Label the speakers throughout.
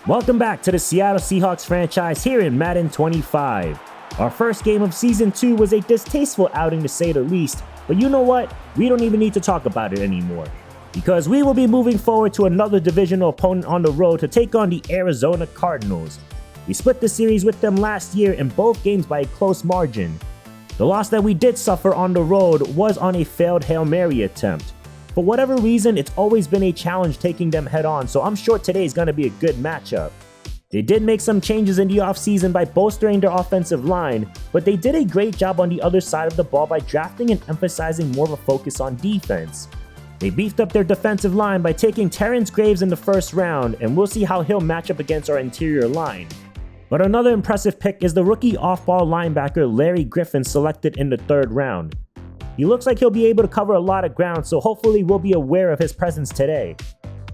Speaker 1: Welcome back to the Seattle Seahawks franchise here in Madden 25. Our first game of Season 2 was a distasteful outing to say the least, but you know what? We don't even need to talk about it anymore. Because we will be moving forward to another divisional opponent on the road to take on the Arizona Cardinals. We split the series with them last year in both games by a close margin. The loss that we did suffer on the road was on a failed Hail Mary attempt. For whatever reason, it's always been a challenge taking them head on, so I'm sure today is going to be a good matchup. They did make some changes in the offseason by bolstering their offensive line, but they did a great job on the other side of the ball by drafting and emphasizing more of a focus on defense. They beefed up their defensive line by taking Terrence Graves in the first round, and we'll see how he'll match up against our interior line. But another impressive pick is the rookie off-ball linebacker Larry Griffin selected in the third round. He looks like he'll be able to cover a lot of ground, so hopefully we'll be aware of his presence today.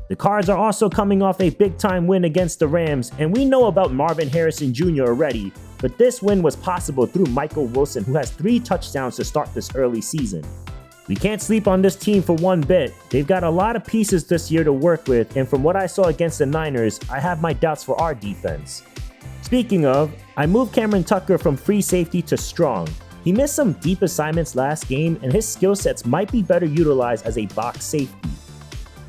Speaker 1: The Cards are also coming off a big-time win against the Rams, and we know about Marvin Harrison Jr. already, but this win was possible through Michael Wilson, who has 3 touchdowns to start this early season. We can't sleep on this team for one bit. They've got a lot of pieces this year to work with, and from what I saw against the Niners, I have my doubts for our defense. Speaking of, I moved Cameron Tucker from free safety to strong. He missed some deep assignments last game, and his skill sets might be better utilized as a box safety.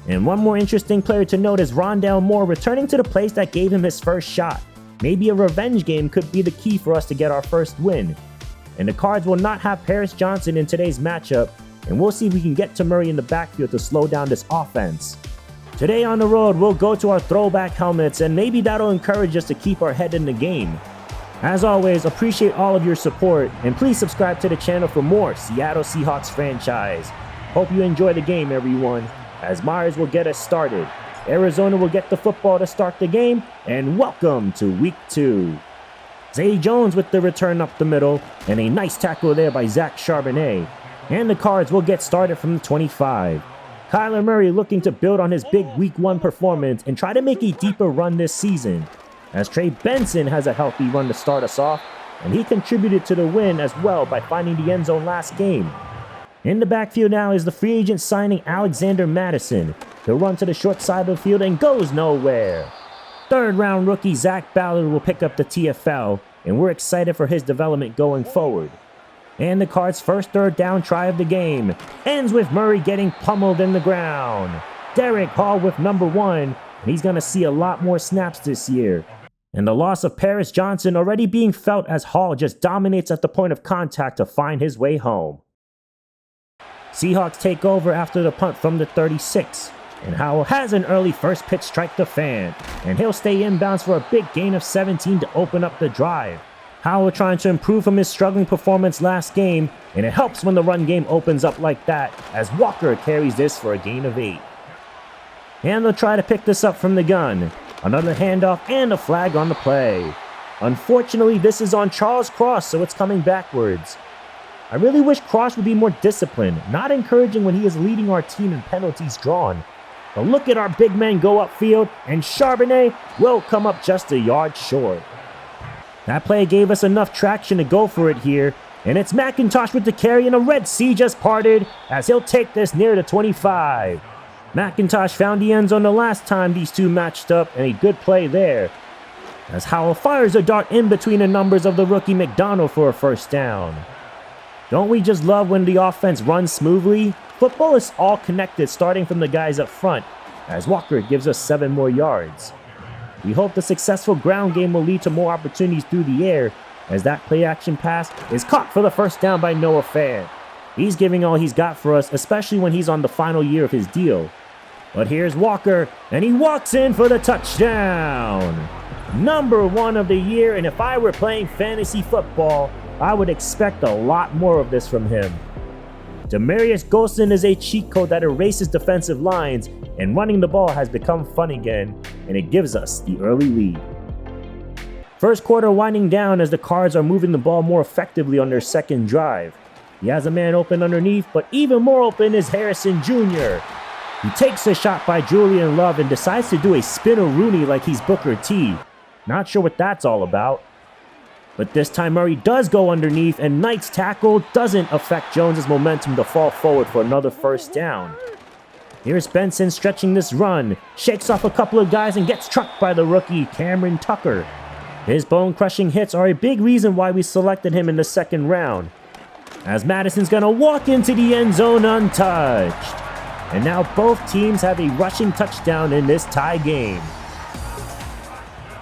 Speaker 1: And one more interesting player to note is Rondale Moore returning to the place that gave him his first shot. Maybe a revenge game could be the key for us to get our first win. And the Cards will not have Paris Johnson in today's matchup, and we'll see if we can get to Murray in the backfield to slow down this offense. Today on the road, we'll go to our throwback helmets, and maybe that'll encourage us to keep our head in the game. As always, appreciate all of your support, and please subscribe to the channel for more Seattle Seahawks franchise. Hope you enjoy the game, everyone, as Myers will get us started. Arizona will get the football to start the game, and welcome to Week 2. Zay Jones with the return up the middle, and a nice tackle there by Zach Charbonnet. And the Cards will get started from the 25. Kyler Murray looking to build on his big Week 1 performance and try to make a deeper run this season, as Trey Benson has a healthy run to start us off, and he contributed to the win as well by finding the end zone last game. In the backfield now is the free agent signing Alexander Madison. He'll run to the short side of the field and goes nowhere. Third round rookie Zach Ballard will pick up the TFL, and we're excited for his development going forward. And the Cards' first third down try of the game ends with Murray getting pummeled in the ground. Derek Hall with number 1, and he's going to see a lot more snaps this year. And the loss of Paris Johnson already being felt as Hall just dominates at the point of contact to find his way home. Seahawks take over after the punt from the 36. And Howell has an early first pitch strike to Fan, and he'll stay inbounds for a big gain of 17 to open up the drive. Howell trying to improve from his struggling performance last game, and it helps when the run game opens up like that, as Walker carries this for a gain of 8. And they'll try to pick this up from the gun. Another handoff and a flag on the play. Unfortunately, this is on Charles Cross, so it's coming backwards. I really wish Cross would be more disciplined, not encouraging when he is leading our team in penalties drawn. But look at our big men go upfield, and Charbonnet will come up just a yard short. That play gave us enough traction to go for it here, and it's McIntosh with the carry, and a Red Sea just parted as he'll take this near the 25. McIntosh found the end zone the last time these two matched up, and a good play there, as Howell fires a dart in between the numbers of the rookie McDonald for a first down. Don't we just love when the offense runs smoothly? Football is all connected starting from the guys up front, as Walker gives us 7 more yards. We hope the successful ground game will lead to more opportunities through the air, as that play-action pass is caught for the first down by Noah Fant. He's giving all he's got for us, especially when he's on the final year of his deal. But here's Walker, and he walks in for the touchdown! Number 1 of the year, and if I were playing fantasy football, I would expect a lot more of this from him. Demarius Golston is a cheat code that erases defensive lines, and running the ball has become fun again, and it gives us the early lead. First quarter winding down as the Cards are moving the ball more effectively on their second drive. He has a man open underneath, but even more open is Harrison Jr. He takes a shot by Julian Love and decides to do a spin-a-rooney like he's Booker T. Not sure what that's all about. But this time Murray does go underneath, and Knight's tackle doesn't affect Jones' momentum to fall forward for another first down. Here's Benson stretching this run, shakes off a couple of guys and gets trucked by the rookie Cameron Tucker. His bone-crushing hits are a big reason why we selected him in the second round, as Madison's gonna walk into the end zone untouched. And now both teams have a rushing touchdown in this tie game.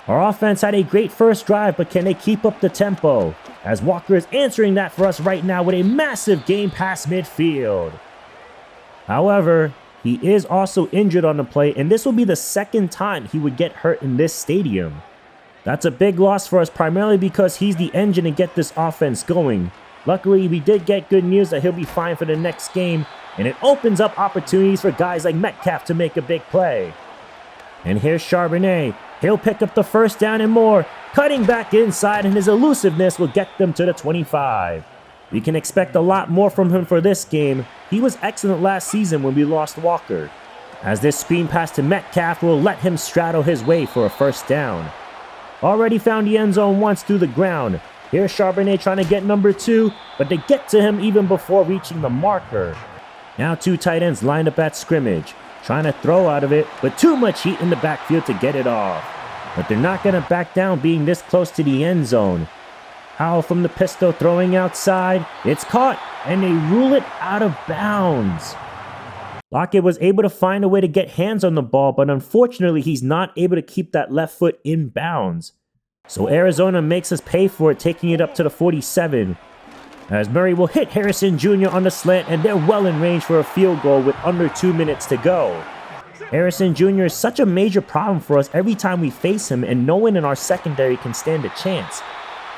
Speaker 1: Our offense had a great first drive, but can they keep up the tempo? As Walker is answering that for us right now with a massive game past midfield. However, he is also injured on the play, and this will be the second time he would get hurt in this stadium. That's a big loss for us, primarily because he's the engine to get this offense going. Luckily, we did get good news that he'll be fine for the next game, and it opens up opportunities for guys like Metcalf to make a big play. And here's Charbonnet. He'll pick up the first down and more, cutting back inside, and his elusiveness will get them to the 25. We can expect a lot more from him for this game. He was excellent last season when we lost Walker, as this screen pass to Metcalf will let him straddle his way for a first down. Already found the end zone once through the ground. Here's Charbonnet trying to get number 2, but they get to him even before reaching the marker. Now 2 tight ends lined up at scrimmage, trying to throw out of it, but too much heat in the backfield to get it off. But they're not going to back down being this close to the end zone. Howell from the pistol throwing outside. It's caught, and they rule it out of bounds. Lockett was able to find a way to get hands on the ball, but unfortunately he's not able to keep that left foot in bounds. So Arizona makes us pay for it, taking it up to the 47. As Murray will hit Harrison Jr. on the slant, and they're well in range for a field goal with under 2 minutes to go. Harrison Jr. is such a major problem for us every time we face him, and no one in our secondary can stand a chance,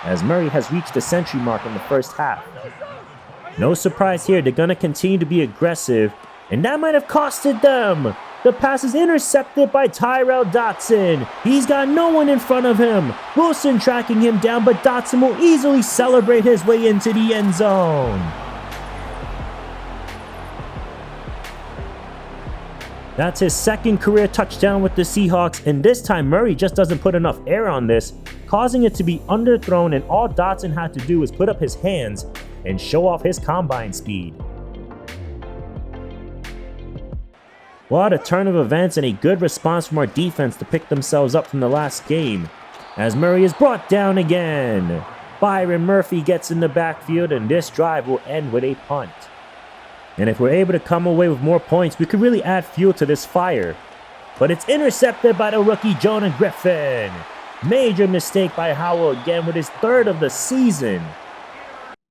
Speaker 1: as Murray has reached the century mark in the first half. No surprise here, they're going to continue to be aggressive, and that might have costed them. The pass is intercepted by Tyrell Dotson. He's got no one in front of him. Wilson tracking him down, but Dotson will easily celebrate his way into the end zone. That's his second career touchdown with the Seahawks, and this time Murray just doesn't put enough air on this, causing it to be underthrown, and all Dotson had to do was put up his hands and show off his combine speed. What a turn of events and a good response from our defense to pick themselves up from the last game, as Murray is brought down again. Byron Murphy gets in the backfield, and this drive will end with a punt. And if we're able to come away with more points, we could really add fuel to this fire. But it's intercepted by the rookie Jonah Griffin. Major mistake by Howell again with his 3rd of the season.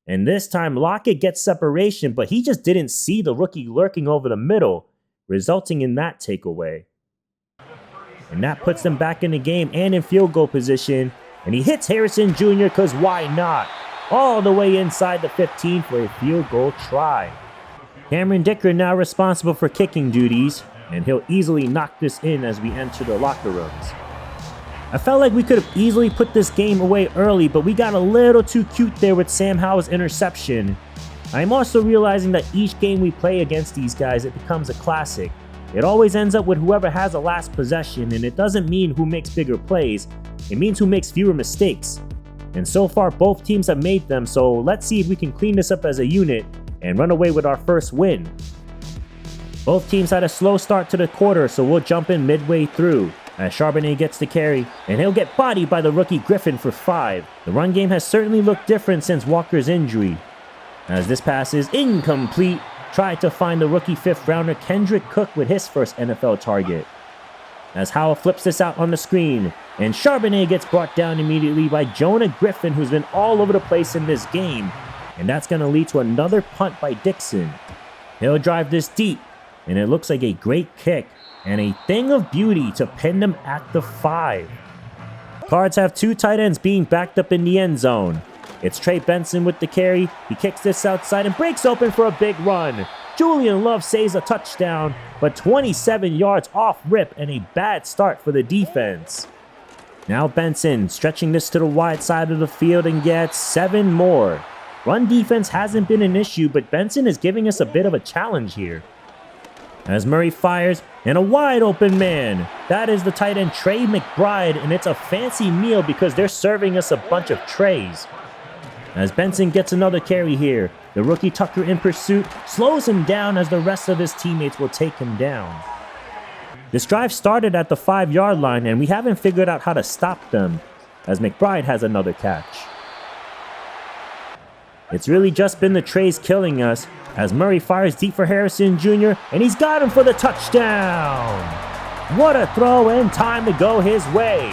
Speaker 1: And this time Lockett gets separation, but he just didn't see the rookie lurking over the middle, resulting in that takeaway. And that puts them back in the game and in field goal position. And he hits Harrison Jr. because why not? All the way inside the 15 for a field goal try. Cameron Dicker now responsible for kicking duties, and he'll easily knock this in as we enter the locker rooms. I felt like we could have easily put this game away early, but we got a little too cute there with Sam Howell's interception. I'm also realizing that each game we play against these guys, it becomes a classic. It always ends up with whoever has the last possession, and it doesn't mean who makes bigger plays, it means who makes fewer mistakes. And so far both teams have made them, so let's see if we can clean this up as a unit and run away with our first win. Both teams had a slow start to the quarter, so we'll jump in midway through, as Charbonnet gets the carry, and he'll get bodied by the rookie Griffin for 5. The run game has certainly looked different since Walker's injury, as this pass is incomplete. Tried to find the rookie 5th rounder Kendrick Cook with his first NFL target, as Howell flips this out on the screen, and Charbonnet gets brought down immediately by Jonah Griffin, who's been all over the place in this game. And that's going to lead to another punt by Dixon. He'll drive this deep, and it looks like a great kick and a thing of beauty to pin them at the 5. Cards have 2 tight ends being backed up in the end zone. It's Trey Benson with the carry. He kicks this outside and breaks open for a big run. Julian Love saves a touchdown, but 27 yards off rip and a bad start for the defense. Now Benson stretching this to the wide side of the field and gets 7 more. Run defense hasn't been an issue, but Benson is giving us a bit of a challenge here. As Murray fires, and a wide open man. That is the tight end Trey McBride, and it's a fancy meal because they're serving us a bunch of trays. As Benson gets another carry here, the rookie Tucker in pursuit slows him down as the rest of his teammates will take him down. This drive started at the 5-yard line and we haven't figured out how to stop them, as McBride has another catch. It's really just been the trays killing us, as Murray fires deep for Harrison Jr. and he's got him for the touchdown! What a throw and time to go his way!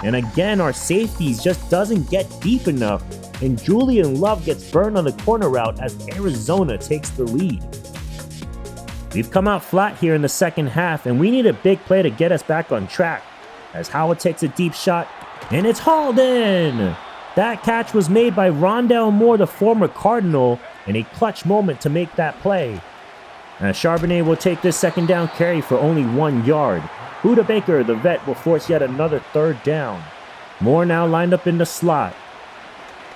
Speaker 1: And again, our safeties just doesn't get deep enough, and Julian Love gets burned on the corner route as Arizona takes the lead. We've come out flat here in the second half, and we need a big play to get us back on track, as Howell takes a deep shot, and it's hauled in! That catch was made by Rondale Moore, the former Cardinal, in a clutch moment to make that play. As Charbonnet will take this second down carry for only 1 yard. Buda Baker, the vet, will force yet another third down. Moore now lined up in the slot.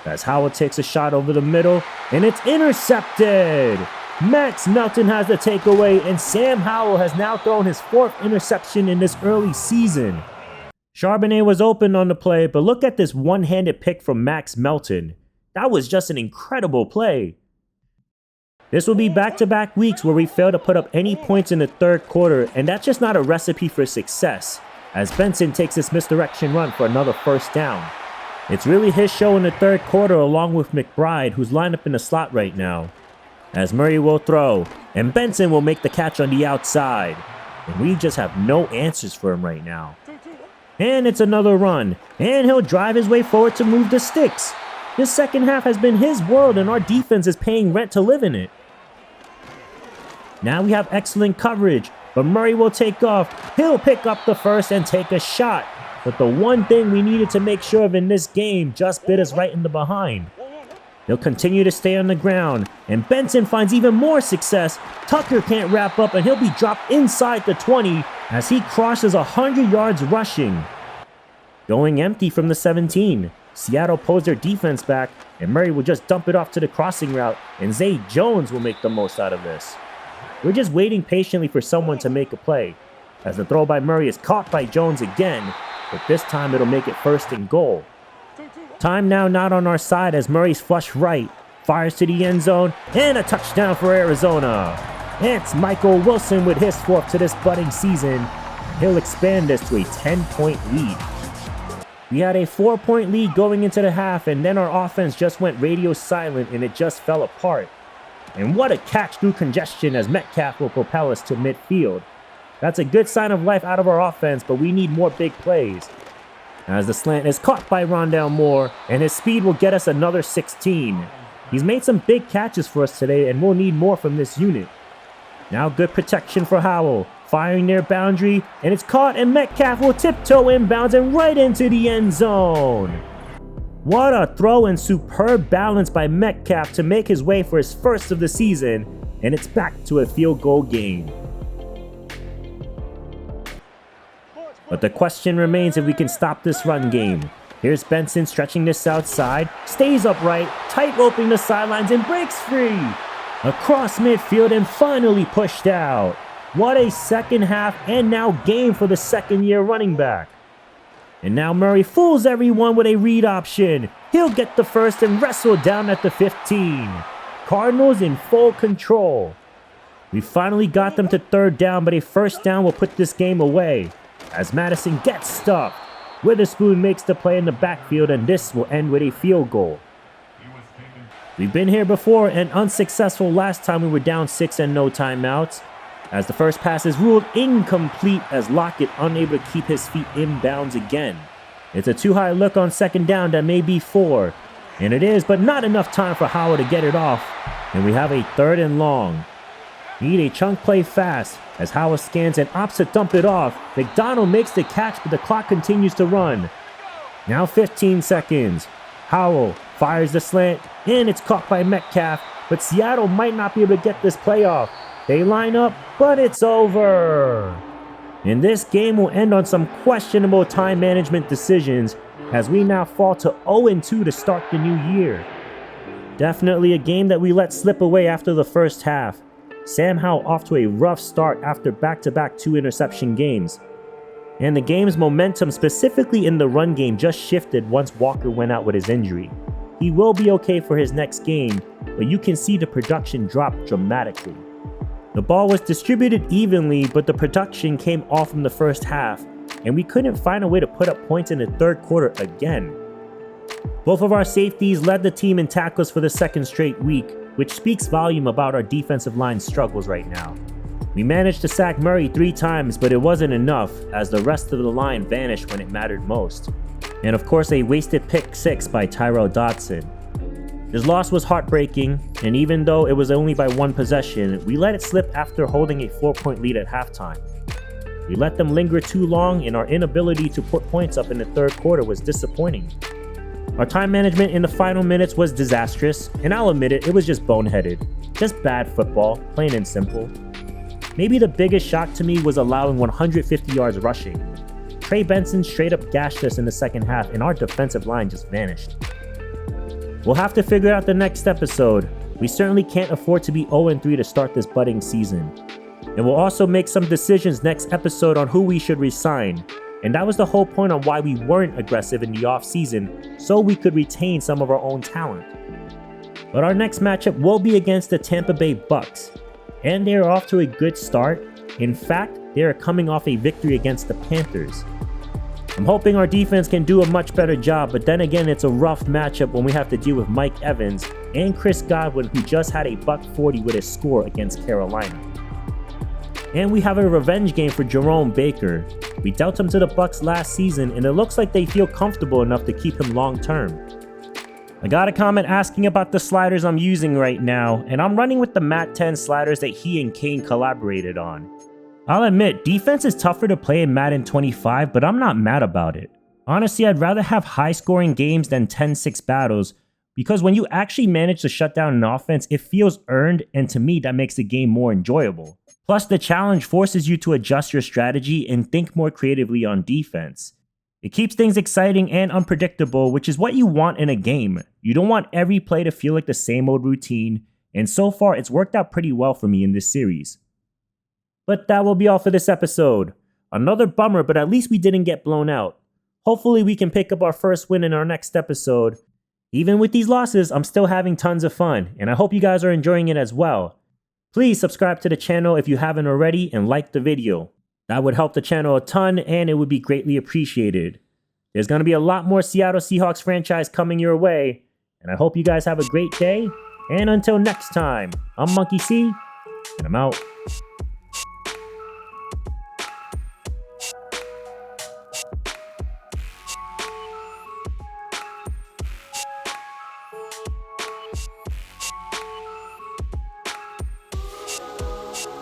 Speaker 1: As Howell takes a shot over the middle, and it's intercepted! Max Melton has the takeaway, and Sam Howell has now thrown his 4th interception in this early season. Charbonnet was open on the play, but look at this one-handed pick from Max Melton. That was just an incredible play. This will be back-to-back weeks where we fail to put up any points in the third quarter, and that's just not a recipe for success, as Benson takes this misdirection run for another first down. It's really his show in the third quarter along with McBride, who's lined up in the slot right now. As Murray will throw, and Benson will make the catch on the outside. And we just have no answers for him right now. And it's another run, and he'll drive his way forward to move the sticks. This second half has been his world, and our defense is paying rent to live in it. Now we have excellent coverage, but Murray will take off. He'll pick up the first and take a shot. But the one thing we needed to make sure of in this game just bit us right in the behind. He'll continue to stay on the ground, and Benson finds even more success. Tucker can't wrap up, and he'll be dropped inside the 20 as he crosses 100 yards rushing. Going empty from the 17, Seattle pulls their defense back, and Murray will just dump it off to the crossing route, and Zay Jones will make the most out of this. We're just waiting patiently for someone to make a play, as the throw by Murray is caught by Jones again, but this time it'll make it 1st and goal. Time now not on our side as Murray's flush right, fires to the end zone, and a touchdown for Arizona. It's Michael Wilson with his 4th to this budding season. He'll expand this to a 10-point lead. We had a 4-point lead going into the half, and then our offense just went radio silent and it just fell apart. And what a catch through congestion as Metcalf will propel us to midfield. That's a good sign of life out of our offense, but we need more big plays. As the slant is caught by Rondale Moore, and his speed will get us another 16. He's made some big catches for us today, and we'll need more from this unit. Now good protection for Howell, firing near boundary, and it's caught, and Metcalf will tiptoe inbounds and right into the end zone. What a throw and superb balance by Metcalf to make his way for his 1st of the season, and it's back to a field goal game. But the question remains if we can stop this run game. Here's Benson stretching this outside, stays upright, tight-roping the sidelines and breaks free. Across midfield and finally pushed out. What a second half and now game for the second-year running back. And now Murray fools everyone with a read option. He'll get the first and wrestle down at the 15. Cardinals in full control. We finally got them to 3rd down, but a first down will put this game away. As Madison gets stuffed, Witherspoon makes the play in the backfield, and this will end with a field goal. We've been here before and unsuccessful last time we were down 6 and no timeouts, as the first pass is ruled incomplete as Lockett unable to keep his feet inbounds again. It's a too high look on 2nd down that may be 4, and it is, but not enough time for Howard to get it off, and we have a 3rd and long. Need a chunk play fast as Howell scans and opts to dump it off. McDonald makes the catch, but the clock continues to run. Now 15 seconds. Howell fires the slant, and it's caught by Metcalf, but Seattle might not be able to get this play off. They line up, but it's over. And this game will end on some questionable time management decisions as we now fall to 0-2 to start the new year. Definitely a game that we let slip away after the first half. Sam Howell off to a rough start after back-to-back 2-interception games. And the game's momentum, specifically in the run game, just shifted once Walker went out with his injury. he will be okay for his next game, but you can see the production drop dramatically. The ball was distributed evenly, but the production came off from the first half, and we couldn't find a way to put up points in the third quarter again. Both of our safeties led the team in tackles for the second straight week, which speaks volume about our defensive line struggles right now. We managed to sack Murray 3 times, but it wasn't enough, as the rest of the line vanished when it mattered most. And of course, a wasted pick 6 by Tyrell Dodson. His loss was heartbreaking, and even though it was only by 1 possession, we let it slip after holding a 4-point lead at halftime. We let them linger too long, and our inability to put points up in the third quarter was disappointing. Our time management in the final minutes was disastrous, and I'll admit it was just boneheaded. Just bad football, plain and simple. Maybe the biggest shock to me was allowing 150 yards rushing. Trey Benson straight up gashed us in the second half, and our defensive line just vanished. We'll have to figure out the next episode. We certainly can't afford to be 0-3 to start this budding season. And we'll also make some decisions next episode on who we should resign. And that was the whole point on why we weren't aggressive in the offseason, so we could retain some of our own talent. But our next matchup will be against the Tampa Bay Bucks, and they are off to a good start. In fact, they are coming off a victory against the Panthers. I'm hoping our defense can do a much better job, but then again, it's a rough matchup when we have to deal with Mike Evans and Chris Godwin, who just had a $140 with his score against Carolina. And we have a revenge game for Jerome Baker. We dealt him to the Bucks last season, and it looks like they feel comfortable enough to keep him long term. I got a comment asking about the sliders I'm using right now, and I'm running with the Mat 10 sliders that he and Kane collaborated on. I'll admit, defense is tougher to play in Madden 25, but I'm not mad about it. Honestly, I'd rather have high-scoring games than 10-6 battles, because when you actually manage to shut down an offense, it feels earned, and to me, that makes the game more enjoyable. Plus, the challenge forces you to adjust your strategy and think more creatively on defense. It keeps things exciting and unpredictable, which is what you want in a game. You don't want every play to feel like the same old routine, and so far it's worked out pretty well for me in this series. But that will be all for this episode. Another bummer, but at least we didn't get blown out. Hopefully we can pick up our first win in our next episode. Even with these losses, I'm still having tons of fun, and I hope you guys are enjoying it as well. Please subscribe to the channel if you haven't already and like the video. That would help the channel a ton and it would be greatly appreciated. There's going to be a lot more Seattle Seahawks franchise coming your way, and I hope you guys have a great day. And until next time, I'm Monkey C, and I'm out.